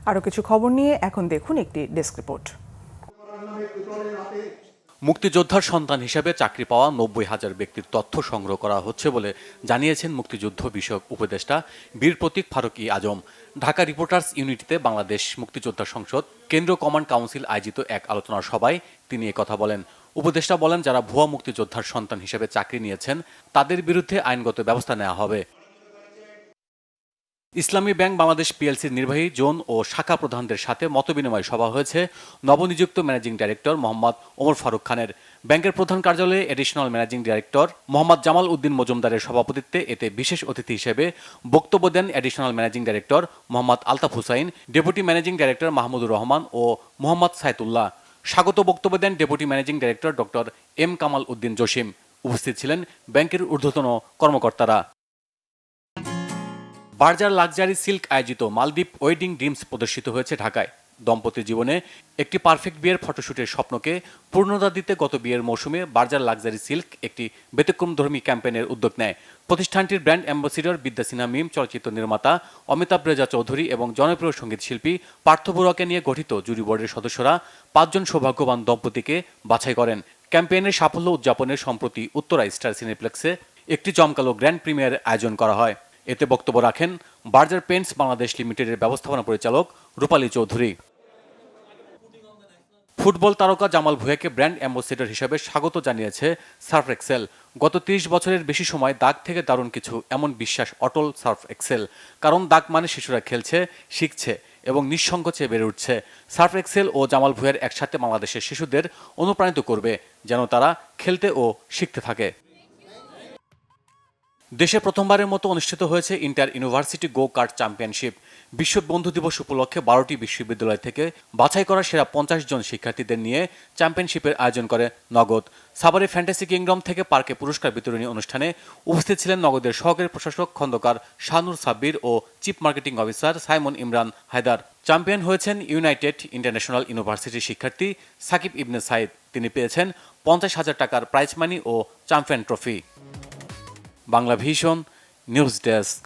আরও কিছু খবর নিয়ে এখন দেখুন একটি ডেস্ক রিপোর্ট। মুক্তিযোদ্ধার সন্তান হিসেবে চাকরি পাওয়া ৯০,০০০ ব্যক্তির তথ্য সংগ্রহ করা হচ্ছে বলে জানিয়েছেন মুক্তিযুদ্ধ বিষয়ক উপদেষ্টা বীর প্রতীক ফারুকী আজম। ঢাকা রিপোর্টার্স ইউনিটিতে বাংলাদেশ মুক্তিযোদ্ধা সংসদ কেন্দ্রীয় কমান্ড কাউন্সিল আয়োজিত এক আলোচনা সভায় তিনি একথা বলেন। উপদেষ্টা বলেন, যারা ভুয়া মুক্তিযোদ্ধার সন্তান হিসেবে চাকরি নিয়েছেন তাদের বিরুদ্ধে আইনগত ব্যবস্থা নেওয়া হবে। ইসলামী ব্যাংক বাংলাদেশ পিএলসির নির্বাহী জোন ও শাখা প্রধানদের সাথে মতবিনিময় সভা হয়েছে নবনিযুক্ত ম্যানেজিং ডাইরেক্টর মোহাম্মদ ওমর ফারুক খানের। ব্যাংকের প্রধান কার্যালয়ে additional managing director Mohammad Jamal Uddin মজুমদারের সভাপতিত্বে এতে বিশেষ অতিথি হিসেবে বক্তব্য দেন additional managing director Mohammad Altaf Hussain, deputy managing director Mahmudur Rahman ও মোহাম্মদ সাইতুল্লাহ। স্বাগত বক্তব্য দেন deputy managing director doctor M Kamal Uddin Jasim. উপস্থিত ছিলেন ব্যাংকের ঊর্ধ্বতন কর্মকর্তারা। বার্জার লাক্সারি সিল্ক আয়োজিত মালদ্বীপ ওয়েডিং ড্রিমস প্রদর্শিত হয়েছে ঢাকায়। দম্পতির জীবনে একটি পারফেক্ট বিয়ের ফটোশুটের স্বপ্নকে পূর্ণতা দিতে গত বিয়ের মৌসুমে বার্জার লাক্সারি সিল্ক একটি ব্যতিক্রমধর্মী ক্যাম্পেইনের উদ্যোগ নেয়। প্রতিষ্ঠানটির ব্র্যান্ড অ্যাম্বাসিডর বিদ্যা সিনহা মিম, চলচ্চিত্র নির্মাতা অমিতাভ রেজা চৌধুরী এবং জনপ্রিয় সঙ্গীত শিল্পী পার্থ বড়ুয়াকে নিয়ে গঠিত জুরি বোর্ডের সদস্যরা ৫ জন সৌভাগ্যবান দম্পতিকে বাছাই করেন। ক্যাম্পেইনের সাফল্য উদযাপনের সম্প্রতি উত্তরা স্টার সিনেপ্লেক্সে একটি জমকালো গ্র্যান্ড প্রিমিয়ার আয়োজন করা হয়। এতে বক্তব্য রাখেন বার্জার পেন্টস বাংলাদেশ লিমিটেডের ব্যবস্থাপনা পরিচালক রূপালী চৌধুরী। ফুটবল তারকা জামাল ভুঁইয়াকে ব্র্যান্ড অ্যাম্বাসেডর হিসেবে স্বাগত জানিয়েছে সার্ফ এক্সেল। গত ৩০ বছরের বেশি সময় দাগ থেকে দারুণ কিছু, এমন বিশ্বাস অটল সার্ফ এক্সেল। কারণ দাগ মানে শিশুরা খেলছে, শিখছে এবং নিঃসংকোচে বেড়ে উঠছে। সার্ফ এক্সেল ও জামাল ভুঁইয়ার একসাথে বাংলাদেশের শিশুদের অনুপ্রাণিত করবে যেন তারা খেলতে ও শিখতে থাকে। দেশে প্রথমবারের মতো অনুষ্ঠিত হয়েছে ইন্টার ইউনিভার্সিটি গো কার্ট চ্যাম্পিয়নশিপ। বিশ্ব বন্ধু দিবস উপলক্ষে ১২টি বিশ্ববিদ্যালয় থেকে বাছাই করা সেরা ৫০ জন শিক্ষার্থীদের নিয়ে চ্যাম্পিয়নশিপের আয়োজন করে নগদ। সাভারে ফ্যান্টাসি কিংডম থেকে পার্কে পুরস্কার বিতরণী অনুষ্ঠানে উপস্থিত ছিলেন নগদের সহকারী প্রশাসক খন্দকার শাহনুর সাব্বির ও chief marketing officer Saimon Imran Haider. Champion হয়েছেন ইউনাইটেড ইন্টারন্যাশনাল ইউনিভার্সিটির শিক্ষার্থী সাকিব ইবনে সাইদ। তিনি পেয়েছেন ৫০,০০০ টাকার প্রাইজ মানি ও champion trophy. Bangla Vision News desk.